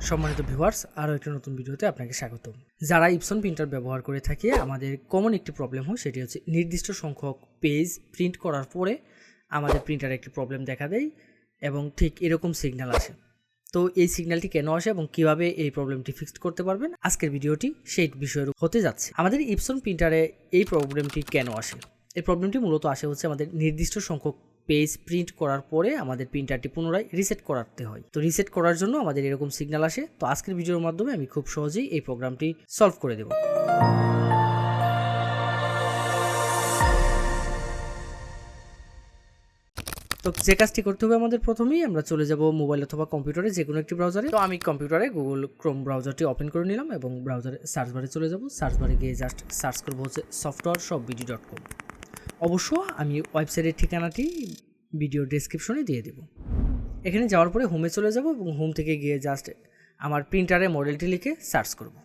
সম্মানিত ভিউয়ার্স, আরও একটা নতুন ভিডিওতে আপনাকে স্বাগতম। যারা ইপসন প্রিন্টার ব্যবহার করে থাকে, আমাদের কমন একটি প্রবলেম হয়, সেটি হচ্ছে নির্দিষ্ট সংখ্যক পেজ প্রিন্ট করার পরে আমাদের প্রিন্টারে একটি প্রবলেম দেখা দেয় এবং ঠিক এরকম সিগন্যাল আসে। তো এই সিগন্যালটি কেন আসে এবং কিভাবে এই প্রবলেমটি ফিক্সড করতে পারবেন, আজকের ভিডিওটি সেই বিষয়ের হতে যাচ্ছে। আমাদের ইপসন প্রিন্টারে এই প্রবলেমটি কেন আসে? এই প্রবলেমটি মূলত আসে হচ্ছে আমাদের নির্দিষ্ট সংখ্যক পেজ প্রিন্ট করার পরে আমাদের প্রিন্টারটি পুনরায় রিসেট করাতে হয়। তো রিসেট করার জন্য আমাদের এরকম সিগন্যাল আসে। তো আজকের ভিডিওর মাধ্যমে আমি খুব সহজেই এই প্রোগ্রামটি সলভ করে দেব। তো যে কাজটি করতে হবে, আমাদের প্রথমেই আমরা চলে যাব মোবাইল অথবা কম্পিউটারে, যে কোনো একটি ব্রাউজারে। তো আমি কম্পিউটারে গুগল ক্রোম ব্রাউজারটি ওপেন করে নিলাম এবং ব্রাউজারে সার্চ বারে চলে যাব। সার্চ বারে গিয়ে জাস্ট সার্চ করবো হচ্ছে softwareshopbd.com। অবশ্য আমি ওয়েবসাইটের ঠিকানাটি ভিডিও ডেসক্রিপশনে দিয়ে দেব। এখানে যাওয়ার পরে হোমে চলে যাব এবং হোম থেকে গিয়ে জাস্ট আমার প্রিন্টারের মডেলটি লিখে সার্চ করব।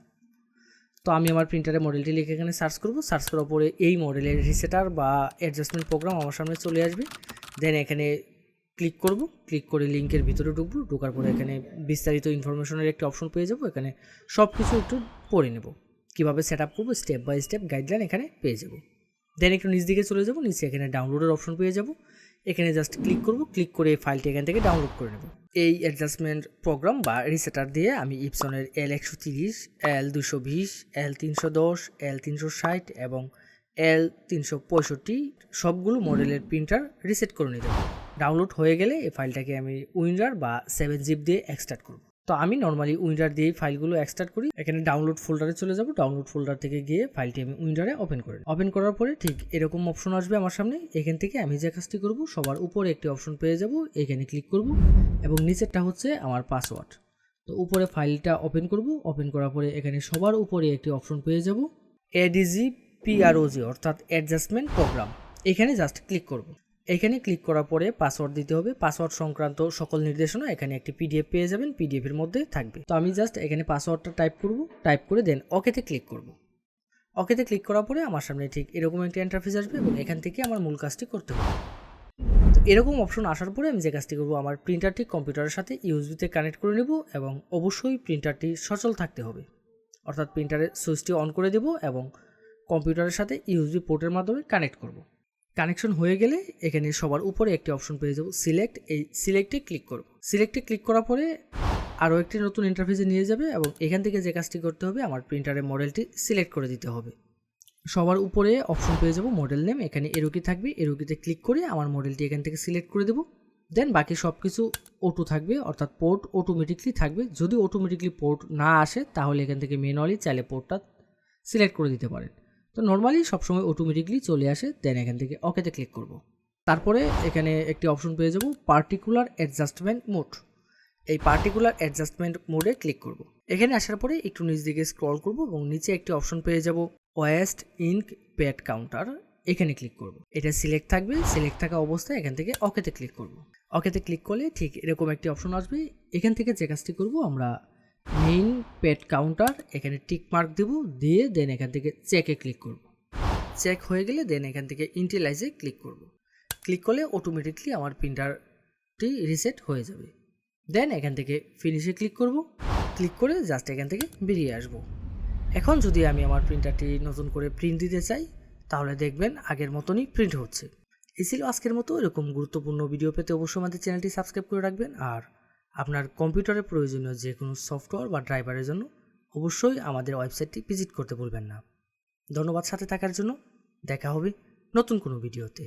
তো আমি আমার প্রিন্টারের মডেলটি লিখে এখানে সার্চ করব। সার্চ করার পরে এই মডেলের রিসেটার বা অ্যাডজাস্টমেন্ট প্রোগ্রাম আমার সামনে চলে আসবে। দেন এখানে ক্লিক করব, ক্লিক করে লিঙ্কের ভিতরে ঢুকবো। ঢোকার পরে এখানে বিস্তারিত ইনফরমেশনের একটি অপশন পেয়ে যাব। এখানে সব কিছু একটু পড়ে নেব, কীভাবে সেট আপ করবো স্টেপ বাই স্টেপ গাইডলাইন এখানে পেয়ে যাব। দেন একটু নিচ দিকে চলে যাব, নিচে এখানে ডাউনলোডের অপশন পেয়ে যাব। এখানে জাস্ট ক্লিক করব, ক্লিক করে এই ফাইলটি এখান থেকে ডাউনলোড করে নেব। এই অ্যাডজাস্টমেন্ট প্রোগ্রাম বা রিসেটার দিয়ে আমি ইপসনের L130, L220, L310, L360 এবং L365 সবগুলো মডেলের প্রিন্টার রিসেট করে নিতে পারি। ডাউনলোড হয়ে গেলে এই ফাইলটাকে আমি উইন্ডার বা 7zip দিয়ে এক্সট্রাক্ট করব। তো আমি নর্মালি উইন্ডার দিয়ে ফাইলগুলো এক্সট্রাক্ট করি। এখানে ডাউনলোড ফোল্ডারে চলে যাব। ডাউনলোড ফোল্ডার থেকে গিয়ে ফাইলটি আমি উইন্ডারে ওপেন করি। ওপেন করার পরে ঠিক এরকম অপশন আসবে আমার সামনে। এখান থেকে আমি যে কাজটি করব, সবার উপরে একটি অপশন পেয়ে যাব, এখানে ক্লিক করব এবং নিচেরটা হচ্ছে আমার পাসওয়ার্ড। তো উপরে ফাইলটা ওপেন করব। ওপেন করার পরে এখানে সবার উপরে একটি অপশন পেয়ে যাব, ADG-PROG অর্থাৎ অ্যাডজাস্টমেন্ট প্রোগ্রাম। এখানে জাস্ট ক্লিক করব। এখানে ক্লিক করার পরে পাসওয়ার্ড দিতে হবে। পাসওয়ার্ড সংক্রান্ত সকল নির্দেশনা এখানে একটি PDF পেয়ে যাবেন, PDF-এর মধ্যে থাকবে। তো আমি জাস্ট এখানে পাসওয়ার্ডটা টাইপ করব, টাইপ করে দেন ওকেতে ক্লিক করব। ওকেতে ক্লিক করার পরে আমার সামনে ঠিক এরকম একটি ইন্টারফেস আসবে এবং এখান থেকে আমার মূল কাজটি করতে হবে। তো এরকম অপশন আসার পরে আমি যে কাজটি করব, আমার প্রিন্টারটি কম্পিউটারের সাথে USB-তে কানেক্ট করে নেব এবং অবশ্যই প্রিন্টারটি সচল থাকতে হবে, অর্থাৎ প্রিন্টারের সুইচটি অন করে দেব এবং কম্পিউটারের সাথে USB পোর্টের মাধ্যমে কানেক্ট করব। কানেকশন হয়ে গেলে এখানে সবার উপরে একটি অপশন পেয়ে যাব, সিলেক্ট। এই সিলেক্টে ক্লিক করব। সিলেক্টে ক্লিক করার পরে আরও একটি নতুন ইন্টারফেসে নিয়ে যাবে এবং এখান থেকে যে কাজটি করতে হবে, আমার প্রিন্টারের মডেলটি সিলেক্ট করে দিতে হবে। সবার উপরে অপশন পেয়ে যাব মডেল নেম, এখানে এরোকি থাকবে। এরোকিতে ক্লিক করে আমার মডেলটি এখান থেকে সিলেক্ট করে দেব। দেন বাকি সব কিছু অটো থাকবে, অর্থাৎ পোর্ট অটোমেটিকলি থাকবে। যদি অটোমেটিকলি পোর্ট না আসে তাহলে এখান থেকে ম্যানুয়ালি চাইলে পোর্টটা সিলেক্ট করে দিতে পারেন। তো নর্মালি সবসময় অটোমেটিকলি চলে আসে। দেন এখান থেকে ওকেতে ক্লিক করব। তারপরে এখানে একটি অপশন পেয়ে যাব, পার্টিকুলার অ্যাডজাস্টমেন্ট মোড। এই পার্টিকুলার অ্যাডজাস্টমেন্ট মোডে ক্লিক করব। এখানে আসার পরে একটু নিচ দিকে স্ক্রল করব এবং নিচে একটি অপশন পেয়ে যাব, ওয়েস্ট ইঙ্ক প্যাড কাউন্টার। এখানে ক্লিক করব। এটা সিলেক্ট থাকবে। সিলেক্ট থাকা অবস্থায় এখান থেকে ওকেতে ক্লিক করব। ওকেতে ক্লিক করলে ঠিক এরকম একটি অপশন আসবে। এখান থেকে যে কাজটি করব, আমরা মেইন প্যাড কাউন্টার এখানে টিক মার্ক দেব, দিয়ে দেন এখান থেকে চেকে ক্লিক করব। চেক হয়ে গেলে দেন এখান থেকে ইন্টিলাইজে ক্লিক করব। ক্লিক করলে অটোমেটিকলি আমার প্রিন্টারটি রিসেট হয়ে যাবে। দেন এখান থেকে ফিনিশে ক্লিক করব। ক্লিক করে জাস্ট এখান থেকে বেরিয়ে আসব। এখন যদি আমি আমার প্রিন্টারটি নতুন করে প্রিন্ট দিতে চাই, তাহলে দেখবেন আগের মতনই প্রিন্ট হচ্ছে। এই ছিল আজকের মতো। এরকম গুরুত্বপূর্ণ ভিডিও পেতে অবশ্যই আমাদের চ্যানেলটি সাবস্ক্রাইব করে রাখবেন। আর আপনার কম্পিউটারে প্রয়োজনীয় যে কোনো সফটওয়্যার বা ড্রাইভারের জন্য অবশ্যই আমাদের ওয়েবসাইটটি ভিজিট করতে ভুলবেন না। ধন্যবাদ সাথে থাকার জন্য। দেখা হবে নতুন কোনো ভিডিওতে।